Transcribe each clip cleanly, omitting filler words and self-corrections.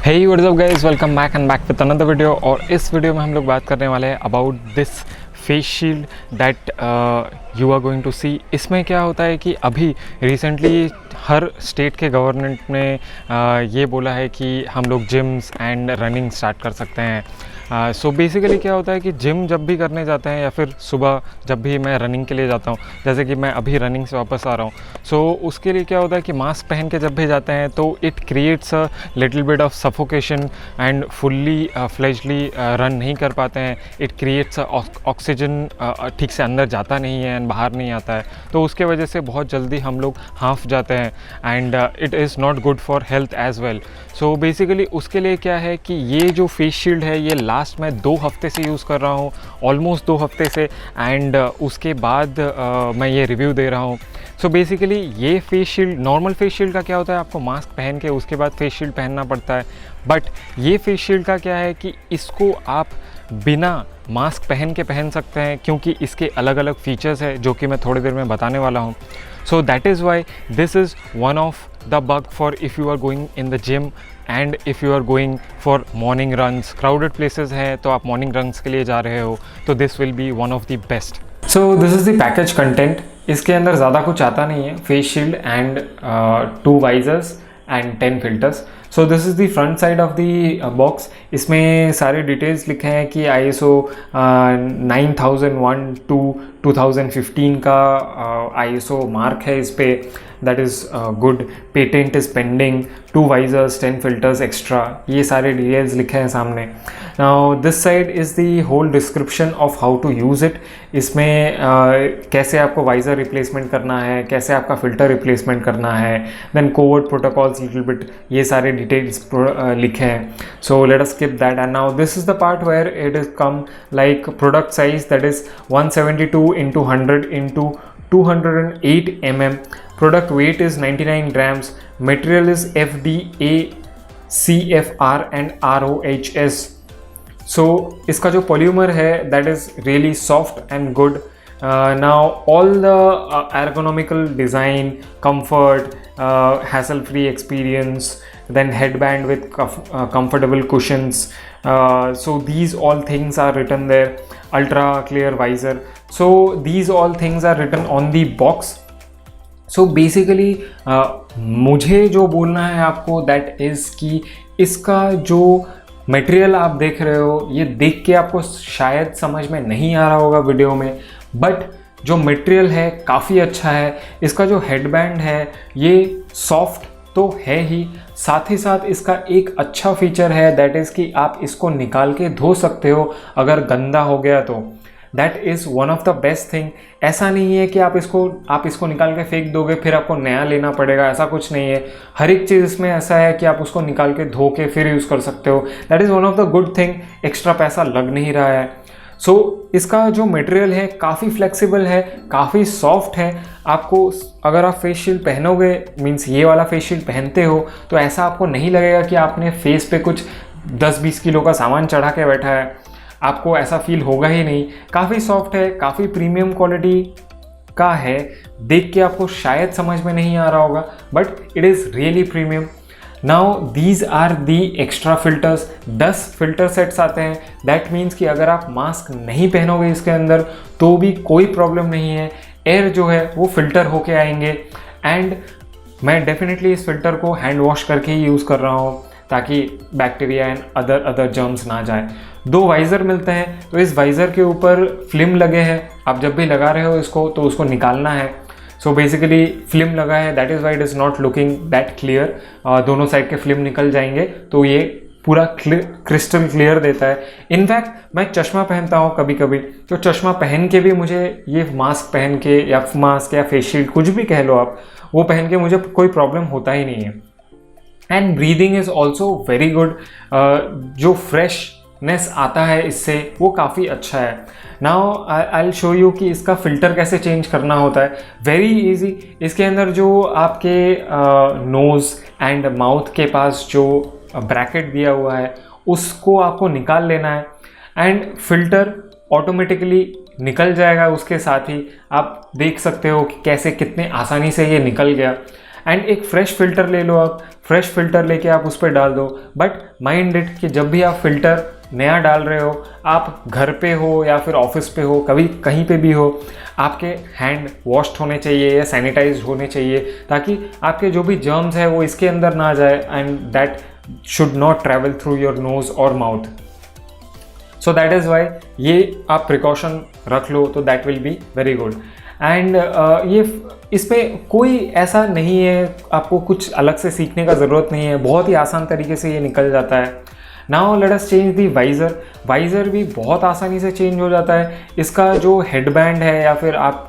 Hey what's up guys, welcome back with another video. और इस video में हम लोग बात करने वाले हैं about this face shield that you are going to see. इसमें क्या होता है कि अभी रिसेंटली हर स्टेट के गवर्नमेंट ने ये बोला है कि हम लोग जिम्स एंड रनिंग स्टार्ट कर सकते हैं। सो बेसिकली क्या होता है कि जिम जब भी करने जाते हैं या फिर सुबह जब भी मैं रनिंग के लिए जाता हूँ, जैसे कि मैं अभी रनिंग से वापस आ रहा हूँ, सो उसके लिए क्या होता है कि मास्क पहन के जब भी जाते हैं तो it creates a little bit of suffocation and fully fledgedly run नहीं कर पाते हैं। इट क्रिएट्स ऑक्सीजन ठीक से अंदर जाता नहीं है एंड बाहर नहीं आता है, तो उसके वजह से बहुत जल्दी हम लोग हाफ जाते हैं and it is not good for health as well. So basically उसके लिए क्या है कि ये जो फेस शील्ड है ये लास्ट मैं 2 हफ्ते से यूज़ कर रहा हूँ, ऑलमोस्ट 2 हफ्ते से। एंड उसके बाद मैं ये रिव्यू दे रहा हूँ। सो बेसिकली ये face shield, normal face shield का क्या होता है, आपको मास्क पहन के उसके बाद फेस शील्ड पहनना पड़ता है। बट ये फेस शील्ड का क्या है कि इसको आप बिना मास्क पहन के पहन सकते हैं, क्योंकि इसके अलग अलग फीचर्स है जो कि मैं थोड़ी देर में बताने वाला हूँ। So that is why this is one of the bug for if you are going in the gym and if you are going for morning runs. Crowded places हैं तो आप मॉर्निंग रन्स के लिए जा रहे हो तो this will be one of the best. So this is the package content. इसके अंदर ज़्यादा कुछ आता नहीं है। Face shield and 2 visors and 10 filters. So this is the front side of the box. इसमें सारे डिटेल्स लिखे हैं कि ISO 9001 टू 2015 का ISO मार्क है इस पे, that is good. Patent is pending, 2 visors 10 filters extra, ये सारे डिटेल्स लिखे हैं सामने। Now this side is the whole description of how to use it. इसमें कैसे आपको वाइज़र रिप्लेसमेंट करना है, कैसे आपका फ़िल्टर रिप्लेसमेंट करना है, then covert protocols little bit, ये सारे डिटेल्स लिखे हैं। So let us skip that, and now this is the part where it is come like product size, that is 172 into 100 into 208 mm. Product weight is 99 grams. Material is FDA, CFR and RoHS. So इसका जो polymer है that is really soft and good. Now all the ergonomical design, comfort, hassle-free experience, then headband with comfortable cushions. So these all things are written there. Ultra clear visor. So these all things are written on the box. So basically मुझे जो बोलना है आपको that is कि इसका जो material आप देख रहे हो, ये देख के आपको शायद समझ में नहीं आ रहा होगा वीडियो में, बट जो मटेरियल है काफ़ी अच्छा है। इसका जो हेडबैंड है ये सॉफ्ट तो है ही, साथ ही साथ इसका एक अच्छा फीचर है दैट इज़ कि आप इसको निकाल के धो सकते हो अगर गंदा हो गया तो। That is one of the best thing. ऐसा नहीं है कि आप इसको निकाल के फेंक दोगे फिर आपको नया लेना पड़ेगा, ऐसा कुछ नहीं है। हर एक चीज़ इसमें ऐसा है कि आप उसको निकाल के धो के फिर यूज़ कर सकते हो। That is one of the good thing. Extra पैसा लग नहीं रहा है। सो इसका जो मटेरियल है काफ़ी फ्लेक्सिबल है, काफ़ी सॉफ्ट है। आपको अगर आप फेस शील्ड पहनोगे, मीन्स ये वाला फेस शील्ड पहनते हो, तो ऐसा आपको नहीं लगेगा कि आपने फेस पे कुछ 10-20 किलो का सामान चढ़ा के बैठा है, आपको ऐसा फील होगा ही नहीं। काफ़ी सॉफ्ट है, काफ़ी प्रीमियम क्वालिटी का है। देख के आपको शायद समझ में नहीं आ रहा होगा, but it is really premium. Now these are the extra filters. 10 filter sets आते हैं। दैट मीन्स कि अगर आप मास्क नहीं पहनोगे इसके अंदर तो भी कोई प्रॉब्लम नहीं है, एयर जो है वो फिल्टर होके आएंगे। एंड मैं डेफिनेटली इस फिल्टर को हैंड वॉश करके ही यूज़ कर रहा हूँ ताकि बैक्टीरिया एंड अदर जर्म्स ना जाए। 2 वाइज़र मिलते हैं, तो इस वाइज़र के ऊपर फिल्म लगे हैं। आप जब भी लगा रहे हो इसको तो उसको निकालना है। सो बेसिकली फिल्म लगा है, that is why it is not looking that clear. दोनों साइड के फिल्म निकल जाएंगे तो ये पूरा क्रिस्टल क्लियर देता है। इनफैक्ट मैं चश्मा पहनता हूँ कभी कभी, तो चश्मा पहन के भी मुझे ये मास्क पहन के, या मास्क या फेस शील्ड कुछ भी कह लो आप, वो पहन के मुझे कोई प्रॉब्लम होता ही नहीं है। And breathing is also very good. जो फ्रेशनेस आता है इससे वो काफ़ी अच्छा है। Now I will show you कि इसका फ़िल्टर कैसे चेंज करना होता है। Very easy. इसके अंदर जो आपके नोज़ एंड माउथ के पास जो ब्रैकेट दिया हुआ है उसको आपको निकाल लेना है एंड फ़िल्टर ऑटोमेटिकली निकल जाएगा। उसके साथ ही आप देख सकते हो कि कैसे कितने आसानी से ये निकल गया। एंड एक फ्रेश फ़िल्टर ले लो, आप फ्रेश फ़िल्टर लेके आप उस पर डाल दो। बट माइंड इट कि जब भी आप फ़िल्टर नया डाल रहे हो, आप घर पे हो या फिर ऑफिस पे हो, कभी कहीं पे भी हो, आपके हैंड वॉश्ड होने चाहिए या सैनिटाइज होने चाहिए, ताकि आपके जो भी जर्म्स है वो इसके अंदर ना जाए and that should not travel through your nose और mouth. So that is why ये आप प्रिकॉशन रख लो तो that will be very good. And ये इसमें कोई ऐसा नहीं है, आपको कुछ अलग से सीखने का ज़रूरत नहीं है, बहुत ही आसान तरीके से ये निकल जाता है। Now let us change the visor. Visor भी बहुत आसानी से चेंज हो जाता है। इसका जो हेडबैंड है या फिर आप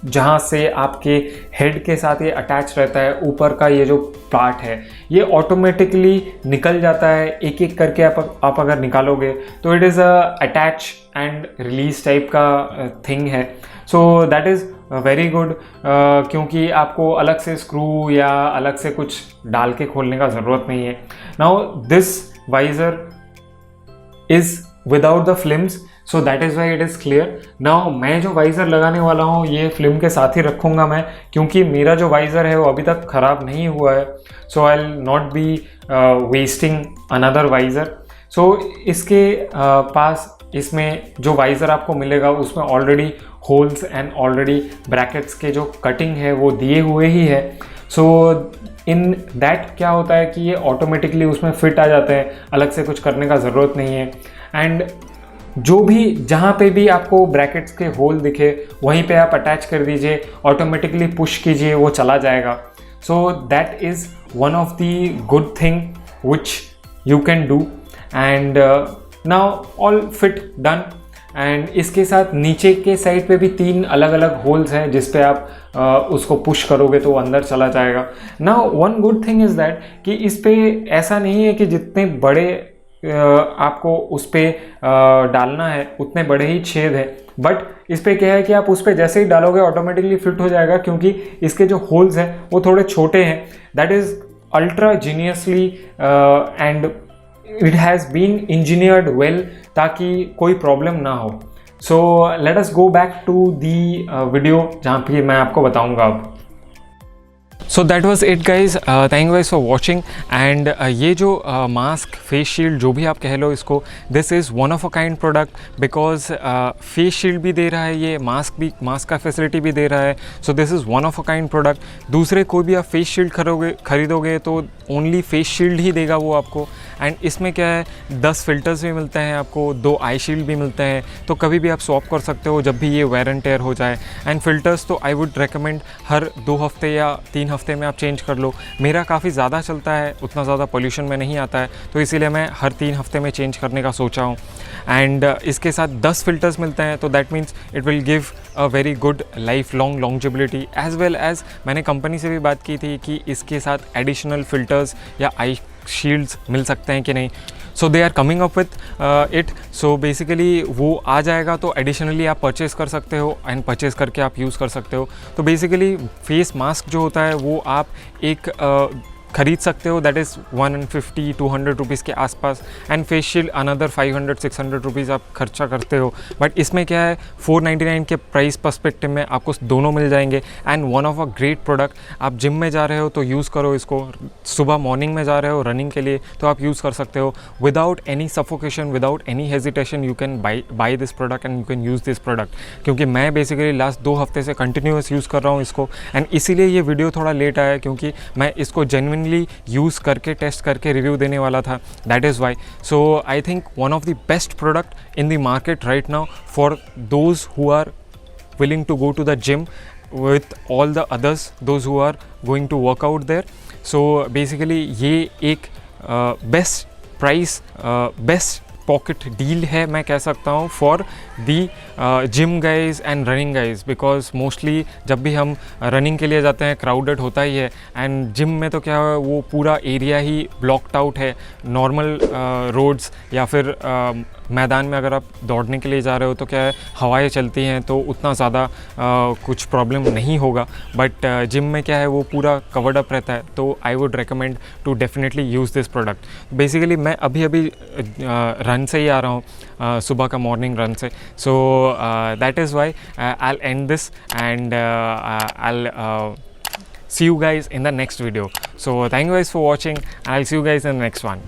जहाँ से आपके हेड के साथ ये अटैच रहता है, ऊपर का ये जो पार्ट है, ये ऑटोमेटिकली निकल जाता है। एक एक करके आप अगर निकालोगे तो it is a attach and release type का थिंग है। सो दैट इज़ वेरी गुड, क्योंकि आपको अलग से स्क्रू या अलग से कुछ डाल के खोलने का ज़रूरत नहीं है। Now this visor is without the films, so that is why it is clear. Now मैं जो वाइज़र लगाने वाला हूँ ये फिल्म के साथ ही रखूँगा मैं, क्योंकि मेरा जो वाइज़र है वो अभी तक ख़राब नहीं हुआ है। So I will not be wasting another visor. So इसके पास इसमें जो वाइज़र आपको मिलेगा उसमें already holes and already brackets के जो कटिंग है वो दिए हुए ही है। सो इन दैट क्या होता है कि ये ऑटोमेटिकली उसमें फिट आ जाते हैं, अलग से कुछ करने का ज़रूरत नहीं है। एंड जो भी जहाँ पे भी आपको ब्रैकेट्स के होल दिखे वहीं पे आप अटैच कर दीजिए, ऑटोमेटिकली पुश कीजिए, वो चला जाएगा। सो that is one of the good thing which you can do. And now all fit done. And इसके साथ नीचे के साइड पे भी 3 अलग अलग होल्स हैं जिस पे आप उसको पुश करोगे तो वो अंदर चला जाएगा। Now one good thing is that कि इस पे ऐसा नहीं है कि जितने बड़े आपको उस पर डालना है उतने बड़े ही छेद हैं, बट इस पे क्या है कि आप उस पर जैसे ही डालोगे ऑटोमेटिकली फिट हो जाएगा, क्योंकि इसके जो होल्स हैं वो थोड़े छोटे हैं। That is ultra geniusly and it has been engineered well, ताकि कोई प्रॉब्लम ना हो। So let us go back to the video जहाँ पे मैं आपको बताऊँगा अब। So that was it guys, thank you guys for watching. And ये जो मास्क, फेस शील्ड, जो भी आप कह लो इसको, this is one of a kind product, because face shield भी दे रहा है ये, मास्क का फैसिलिटी भी दे रहा है। So this is one of a kind product. दूसरे कोई भी आप फेस शील्ड खरीदोगे तो ओनली फेस शील्ड ही देगा वो आपको। एंड इसमें क्या है, 10 फिल्टर्स भी मिलते हैं आपको, 2 आई शील्ड भी मिलते हैं, तो कभी भी आप स्वैप कर सकते हो जब भी ये वेयर एंड टेयर हो जाए। एंड फिल्टर्स तो आई वुड रिकमेंड हर 2 हफ्ते या 3 हफ्ते में आप चेंज कर लो। मेरा काफ़ी ज़्यादा चलता है, उतना ज़्यादा पोल्यूशन में नहीं आता है, तो इसीलिए मैं हर 3 हफ्ते में चेंज करने का सोचा हूँ। एंड इसके साथ 10 फिल्टर्स मिलते हैं, तो that means it will give a very good life long longevity. As well as मैंने कंपनी से भी बात की थी कि इसके साथ एडिशनल फिल्टर्स या आई शील्ड्स मिल सकते हैं कि नहीं। So they are coming up with it. So basically वो आ जाएगा तो एडिशनली आप परचेज़ कर सकते हो एंड परचेज़ करके आप यूज़ कर सकते हो। तो बेसिकली फेस मास्क जो होता है वो आप एक खरीद सकते हो, दैट इज़ 150-200 रुपीज़ के आसपास। And face shield another 500-600 rupees आप खर्चा करते हो। बट इसमें क्या है, 499 के प्राइस पर्सपेक्टिव में आपको दोनों मिल जाएंगे। And one of a great product, आप जिम में जा रहे हो तो यूज़ करो इसको, सुबह मॉर्निंग में जा रहे हो रनिंग के लिए तो आप यूज़ कर सकते हो without any suffocation, without any hesitation. You can buy this product and you can use this product, क्योंकि मैं बेसिकली लास्ट 2 हफ्ते से कंटिन्यूस यूज़ कर रहा हूँ इसको। एंड इसीलिए ये वीडियो थोड़ा लेट आया, क्योंकि मैं इसको जेन्युइनली यूज़ करके टेस्ट करके रिव्यू देने वाला था, that is why. So I think one of the best product in the market right now for those who are willing to go to the gym with all the others, those who are going to work out there. So basically ये एक best price, best pocket deal है मैं कह सकता हूँ for the gym guys and running guys, because mostly जब भी हम रनिंग के लिए जाते हैं क्राउडेड होता ही है। एंड जिम में तो क्या है, वो पूरा एरिया ही ब्लॉक्ड आउट है। नॉर्मल रोड्स या फिर मैदान में अगर आप दौड़ने के लिए जा रहे हो तो क्या है, हवाएं चलती हैं तो उतना ज़्यादा कुछ प्रॉब्लम नहीं होगा। बट जिम में क्या है, वो पूरा कवर्ड अप रहता है। तो I would recommend to definitely use this product. Basically मैं अभी रन से ही आ रहा हूँ, सुबह का मॉर्निंग रन से। सो that is Y I and this and I see you guys in the next video. So thank you guys for watching, and I'll see you guys in the next one.